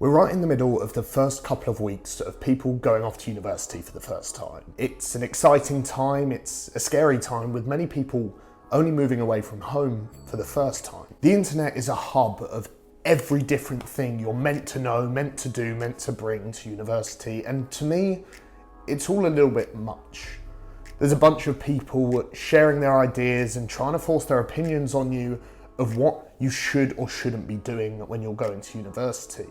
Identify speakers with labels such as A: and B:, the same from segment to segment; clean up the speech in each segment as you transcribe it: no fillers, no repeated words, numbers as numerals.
A: We're right in the middle of the first couple of weeks of people going off to university for the first time. It's an exciting time, it's a scary time with many people only moving away from home for the first time. The internet is a hub of every different thing you're meant to know, meant to do, meant to bring to university, and to me, it's all a little bit much. There's a bunch of people sharing their ideas and trying to force their opinions on you of what you should or shouldn't be doing when you're going to university.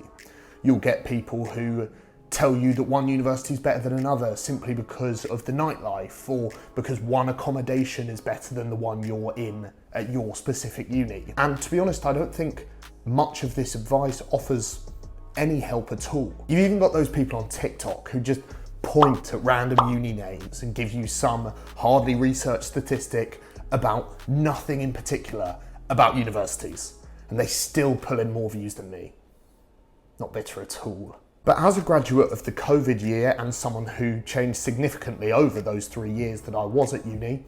A: You'll get people who tell you that one university is better than another simply because of the nightlife or because one accommodation is better than the one you're in at your specific uni. And to be honest, I don't think much of this advice offers any help at all. You've even got those people on TikTok who just point at random uni names and give you some hardly researched statistic about nothing in particular about universities. And they still pull in more views than me. Not bitter at all. But as a graduate of the COVID year and someone who changed significantly over those 3 years that I was at uni,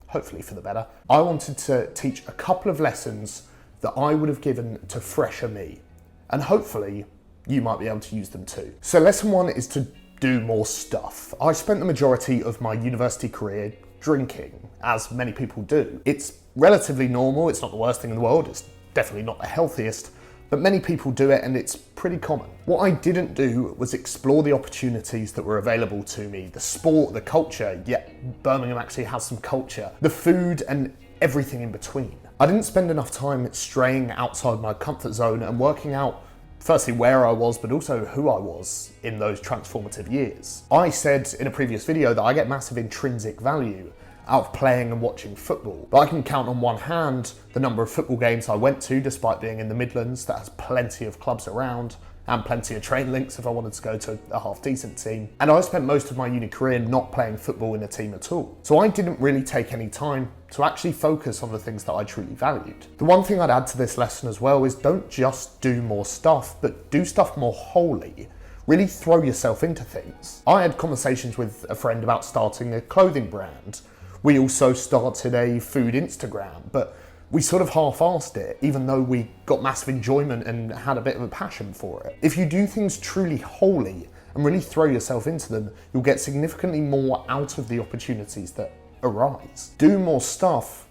A: hopefully for the better, I wanted to teach a couple of lessons that I would have given to fresher me. And hopefully you might be able to use them too. So lesson one is to do more stuff. I spent the majority of my university career drinking, as many people do. It's relatively normal, it's not the worst thing in the world, it's definitely not the healthiest, but many people do it and it's pretty common. What I didn't do was explore the opportunities that were available to me, the sport, the culture, yet Birmingham actually has some culture, the food and everything in between. I didn't spend enough time straying outside my comfort zone and working out firstly where I was, but also who I was in those transformative years. I said in a previous video that I get massive intrinsic value out of playing and watching football. But I can count on one hand the number of football games I went to, despite being in the Midlands that has plenty of clubs around and plenty of train links if I wanted to go to a half-decent team. And I spent most of my uni career not playing football in a team at all. So I didn't really take any time to actually focus on the things that I truly valued. The one thing I'd add to this lesson as well is don't just do more stuff, but do stuff more wholly. Really throw yourself into things. I had conversations with a friend about starting a clothing brand. We also started a food Instagram, but we sort of half-arsed it, even though we got massive enjoyment and had a bit of a passion for it. If you do things truly wholly and really throw yourself into them, you'll get significantly more out of the opportunities that arise. Do more stuff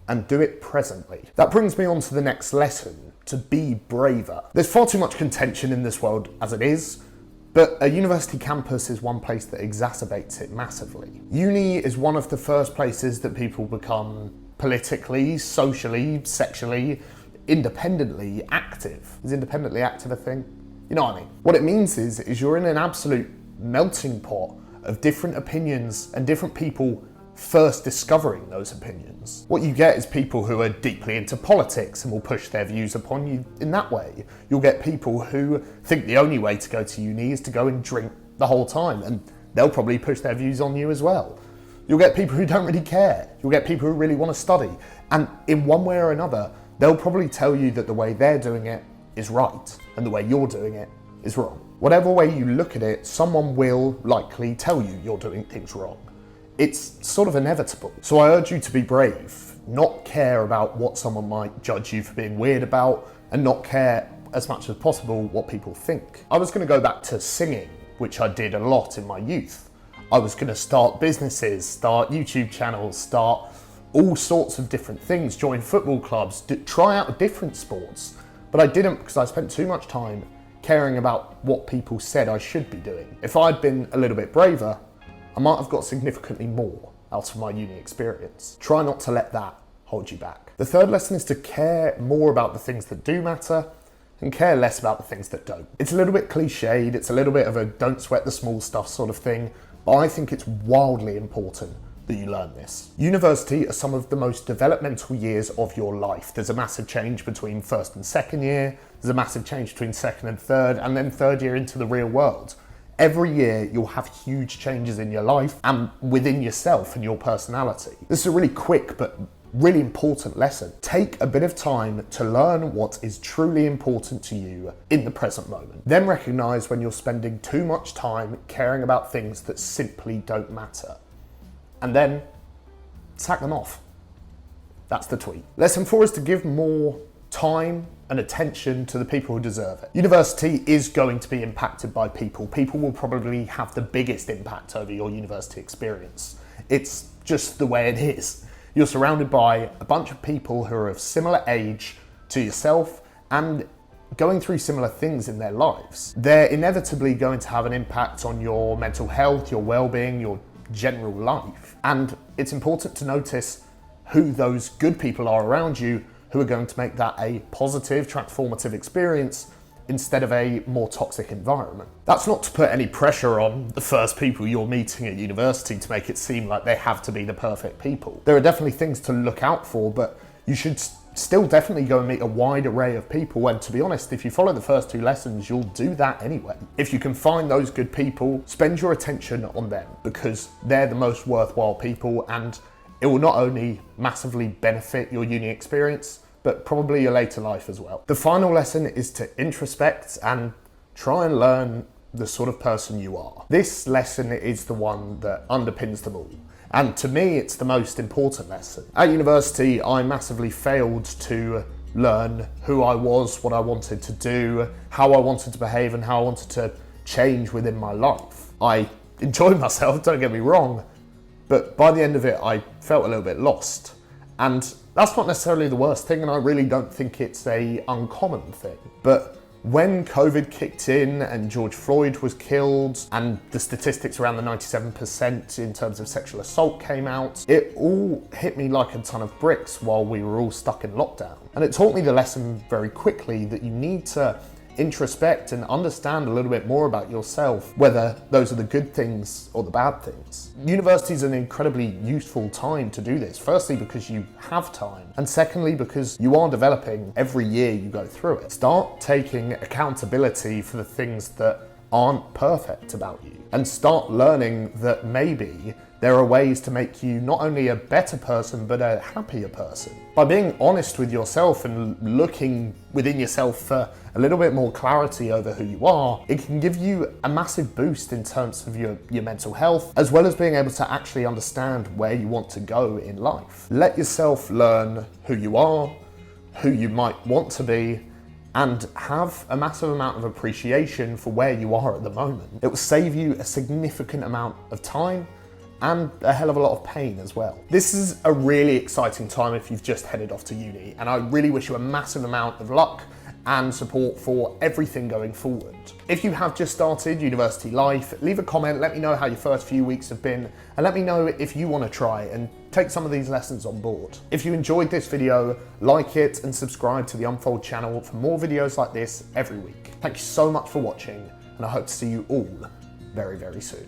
A: and do it presently. That brings me on to the next lesson, to be braver. There's far too much contention in this world as it is, but a university campus is one place that exacerbates it massively. Uni is one of the first places that people become politically, socially, sexually, independently active. Is independently active a thing? You know what I mean? What it means is you're in an absolute melting pot of different opinions and different people first discovering those opinions. What you get is people who are deeply into politics and will push their views upon you in that way. You'll get people who think the only way to go to uni is to go and drink the whole time, and they'll probably push their views on you as well. You'll get people who don't really care. You'll get people who really want to study. And in one way or another, they'll probably tell you that the way they're doing it is right and the way you're doing it is wrong. Whatever way you look at it, someone will likely tell you you're doing things wrong. It's sort of inevitable. So I urge you to be brave, not care about what someone might judge you for being weird about, and not care as much as possible what people think. I was going to go back to singing, which I did a lot in my youth. I was going to start businesses, start YouTube channels, start all sorts of different things, join football clubs, try out different sports. But I didn't because I spent too much time caring about what people said I should be doing. If I'd been a little bit braver, I might have got significantly more out of my uni experience. Try not to let that hold you back. The third lesson is to care more about the things that do matter and care less about the things that don't. It's a little bit cliched, it's a little bit of a don't sweat the small stuff sort of thing, but I think it's wildly important that you learn this. University are some of the most developmental years of your life. There's a massive change between first and second year, there's a massive change between second and then third year into the real world. Every year you'll have huge changes in your life and within yourself and your personality. This is a really quick but really important lesson. Take a bit of time to learn what is truly important to you in the present moment. Then recognize when you're spending too much time caring about things that simply don't matter. And then sack them off. That's the tweet. Lesson 4 is to give more time and attention to the people who deserve it. University is going to be impacted by people. People will probably have the biggest impact over your university experience. It's just the way it is. You're surrounded by a bunch of people who are of similar age to yourself and going through similar things in their lives. They're inevitably going to have an impact on your mental health, your well-being, your general life. And it's important to notice who those good people are around you who are going to make that a positive, transformative experience instead of a more toxic environment. That's not to put any pressure on the first people you're meeting at university to make it seem like they have to be the perfect people. There are definitely things to look out for, but you should still definitely go and meet a wide array of people. And to be honest, if you follow the first 2 lessons, you'll do that anyway. If you can find those good people, spend your attention on them because they're the most worthwhile people, and it will not only massively benefit your uni experience, but probably your later life as well. The final lesson is to introspect and try and learn the sort of person you are. This lesson is the one that underpins them all. And to me, it's the most important lesson. At university, I massively failed to learn who I was, what I wanted to do, how I wanted to behave, and how I wanted to change within my life. I enjoyed myself, don't get me wrong, but by the end of it, I felt a little bit lost. And that's not necessarily the worst thing, and I really don't think it's a uncommon thing. But when COVID kicked in and George Floyd was killed and the statistics around the 97% in terms of sexual assault came out, it all hit me like a ton of bricks while we were all stuck in lockdown. And it taught me the lesson very quickly that you need to introspect and understand a little bit more about yourself, whether those are the good things or the bad things. University is an incredibly useful time to do this. Firstly, because you have time, and secondly, because you are developing every year you go through it. Start taking accountability for the things that aren't perfect about you, and start learning that maybe there are ways to make you not only a better person, but a happier person. By being honest with yourself and looking within yourself for a little bit more clarity over who you are, it can give you a massive boost in terms of your mental health, as well as being able to actually understand where you want to go in life. Let yourself learn who you are, who you might want to be, and have a massive amount of appreciation for where you are at the moment. It will save you a significant amount of time and a hell of a lot of pain as well. This is a really exciting time if you've just headed off to uni, and I really wish you a massive amount of luck and support for everything going forward. If you have just started university life, leave a comment, let me know how your first few weeks have been, and let me know if you want to try and take some of these lessons on board. If you enjoyed this video, like it and subscribe to the Unfold channel for more videos like this every week. Thank you so much for watching, and I hope to see you all very, very soon.